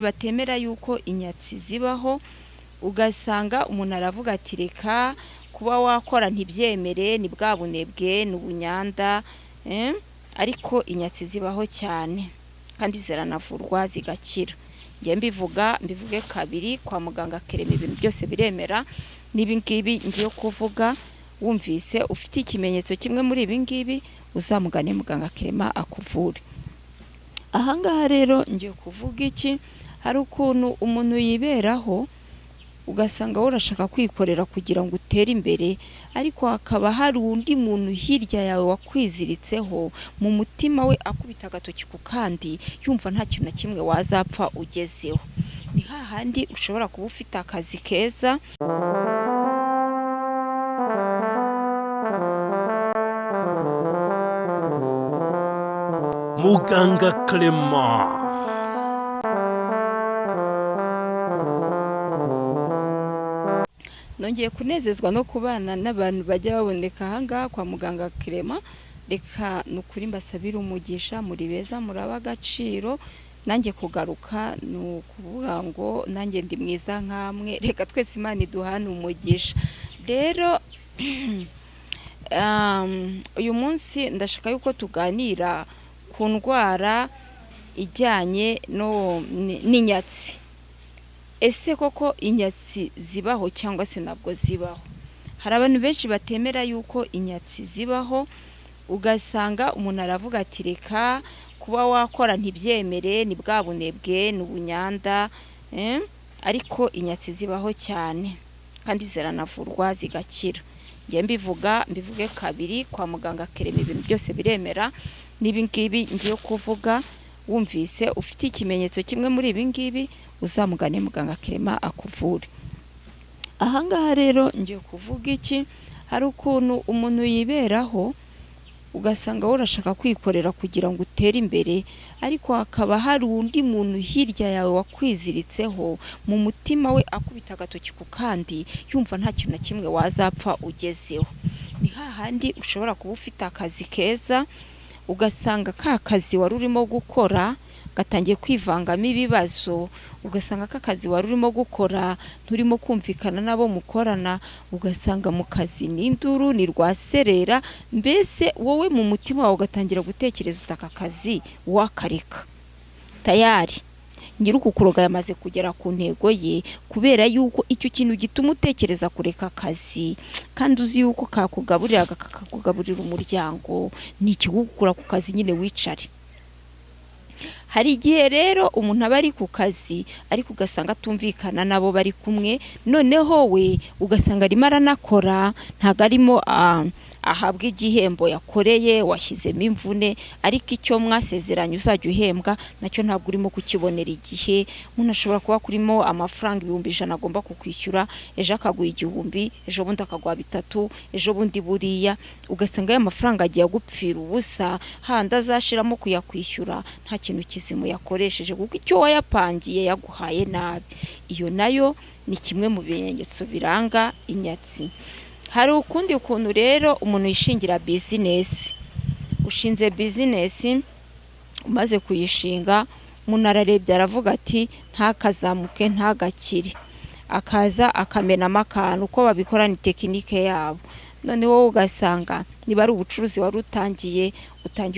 batemera yuko inyatsi zibaho, ugasanga umuntu aravuga ati reka kuba wakora ntibyemere, ni bwa bunebwe, ni ubunyanda, ariko inyatsi zibaho cyane kandi ziranavurwa zigakira. Ngiye mbivuge kabiri, kwa muganga Kerema ibintu byose biremera. Nibi ngibi ngiye kuvuga, wumvise ufite ikimenyetso kimwe muri ibi ngibi, uzamugane muganga Kerema akuvure. Ahangaha rero ngiye kuvuga iki, hari ukuntu umuntu yiberaho ugasanga urashaka kwikorera kugira ngo utere imbere, ariko hakaba hari undi muntu hirya yawe wakwiziritseho mu mutima we, akubita agatoki ku kandi, yumva nta kintu na kimwe wazapfa ugezeho. Ni hahandi ushobora kuba ufite akazi keza, Muganga Clement. Nongeye kunezezwa no kubana n'abantu bajya baboneka ahangaha kwa muganga Clement. Reka nukuri mbasabira umugisha, muri beza, muraba agaciro. Nanjye kugaruka ni ukuvuga ngo nanjye ndi mwiza nkamwe, reka twese Imana iduhane umugisha. Rero uyu munsi ndashaka yuko tuganira ku ndwara ijyanye n'inyatsi. Ese koko inyatsi zibaho cyangwa se ntabwo zibaho? Hari abantu benshi batemera yuko inyatsi zibaho, ugasanga umuntu aravuga ati reka kuba wakora ntibyemere, ni bwa bunebwe, ni ubunyanda, ariko inyatsi zibaho cyane kandi ziranavurwa zigakira. Ngiye mbivuge kabiri, kwa muganga Kerema ibintu byose biremera. Nibi ngibi ngiye kuvuga, wumvise ufite ikimenyetso kimwe muri ibi ngibi, uzamugane muganga Kerema akuvure. Ahangaha rero ngiye kuvuga iki, hari ukuntu umuntu yiberaho ugasanga urashaka kwikorera kugira ngo utere imbere, ariko hakaba hari undi muntu hirya yawe wakwiziritseho mu mutima we, akubita agatoki ku kandi, yumva nta kintu na kimwe wazapfa ugezeho. Ni hahandi ushobora kuba ufite akazi keza, ugasanga ka kazi wari urimo gukora gatangiye kwivangamo ibibazo, ugasanga ka kazi wari urimo gukora nturimo kumvikana nabo mukorana, ugasanga mu kazi n'induru ni rwaserera, mbese wowe mu mutima wawe ugatangira gutekereza utaka kazi wakareka. Tayari nyiruku kuroga yamaze kugera ku ntego ye, kubera yuko icyo kintu gituma utekereza kureka akazi kandi uzi yuko kakugaburira kakakugaburira umuryango, ni ikigukura ku kazi nyine wicare. Hari igihe rero umuntu aba ari ku kazi ariko ugasanga atumvikana nabo bari kumwe, noneho we ugasanga arimo aranakora, ntago arimo ahabwa igihembo yakoreye, washyizemo imvune, ariko icyo mwasezeranye uzajya uhembwa nacyo ntabwo urimo kukibonera igihe. Umuntu ashobora kuba kurimo amafaranga 100 agomba kukwishyura, ejo akaguha 1000, ejo bundi akaguha 3, ejo bundi buriya, ugasanga aya mafaranga agiye gupfira ubusa, handi azashiramo kuyakwishyura nta kintu kizimo yakoresheje, kuko icyo wayapangiye yaguhaye nabi. Iyo nayo ni kimwe mu bimenyetso biranga inyatsi. Hari ukundi kuntu rero umuntu yishingira business. Ushinze business, umaze kuyishinga, umuntu ararebye aravuga ati ntakazamuke ntagakire, akaza akamenamo akantu. Uko babikora ni tekinike yabo. None wowe ugasanga niba ari ubucuruzi wari utangiye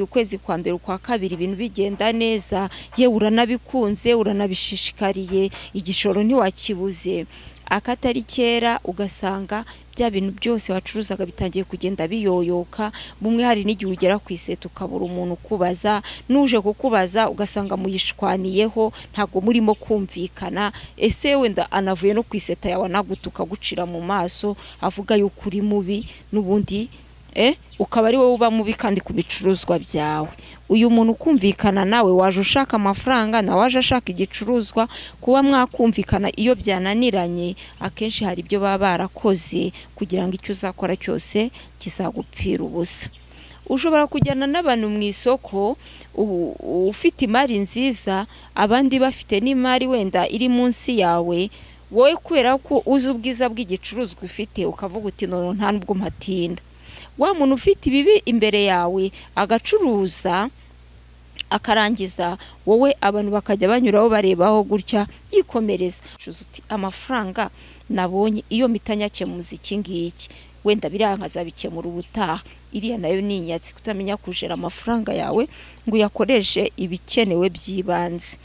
ukwezi kwa mbere, kwa kabiri ibintu bigenda neza, ye uranabikunze, uranabishishikariye, igishoro ntiwakibuze, akatari kera ugasanga bya bintu byose wacuruzaga bitangiye kugenda biyoyoka. Bumwe hari n'igihe ugera ku iseta ukabura umuntu kubaza, nuje kukubaza ugasanga muyishwaniyeho, ntago murimo kumvikana. Ese wenda anavuye no ku iseta yawe nagutuka gucira mu maso, avuga yuko uri mubi, n'ubundi ukaba ari wowe uba mubi kandi ku bicuruzwa byawe. Uyu muntu kumvikana nawe, waje ushaka amafaranga na waje ashaka igicuruzwa, kuba mwakumvikana iyo byananiranye, akenshi hari ibyo baba barakoze kugira ngo icyo uzakora cyose kizagupfira ubusa. Ushobora kujyana n'abantu mu isoko, ufite imari nziza, abandi bafite n'imari wenda iri munsi yawe, wowe kubera ko uzi ubwiza bw'igicuruzwa ufite ukavuga uti none nta nubwo mpatinda. Wa muntu ufite ibibi imbere yawe agacuruza, akarangiza wowe abantu bakajya banyuraho barebaho gutya yikomereza uti amafaranga nabonye iyo mitanyakemuza iki ngiki wenda birankaza bikemura ubutaha. Iriya nayo ni inyatsi, kutamenya kujera amafaranga yawe ngo uyakoreshe ibikenewe by'ibanze.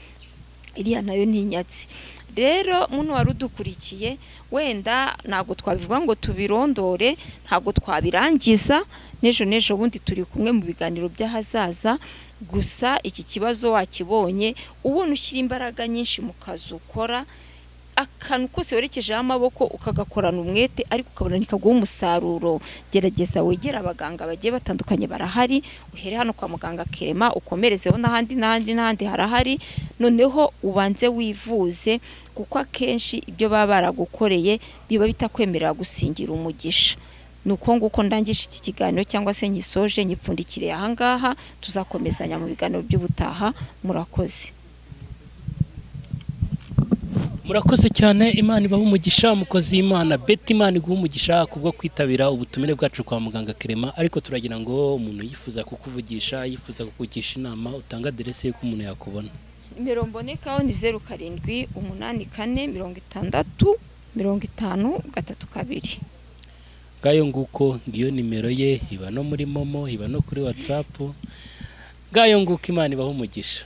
Iriya nayo ni inyatsi. Rero muntu warudukurikiye wenda ntago twabivuga ngo tubirondore, ntago twabirangiza, nejo bundi turi kumwe mu biganiro by'ahazaza. Gusa iki kibazo wakibonye ubona ushyira imbaraga nyinshi mu kazi ukora, akantu kose werekejeho amaboko ukagakorana umwete ariko ukabona nikaguha umusaruro, gerageza wegera abaganga bagiye batandukanye barahari, uhere hano kwa muganga Clement ukomerezeho n'ahandi harahari, noneho ubanze wivuze kuko akenshi ibyo baba baragukoreye biba bitakwemerera gusingira umugisha. Nuko nguko ndangije iki kiganiro cyangwa se nyisoje nyipfundikire ahangaha, tuzakomezanya mu biganiro by'ubutaha. Murakoze. Murakoze cyane, Imana ibaha umugisha, mukozi Imana Betty, Imana iguha umugisha kubwo kwitabira ubutumire bwacu kwa muganga Clement. Ariko turagira ngo umuntu yifuza kukuvugisha, yifuza kukugisha inama, utanga adresse y'uko umuntu yakubona. Nimero mbonekaho ni 0784605032. Ngayo nguko ngiyo nimero ye, iba no muri Momo, iba no kuri WhatsApp. Ngayo nguko, Imana ibaha umugisha.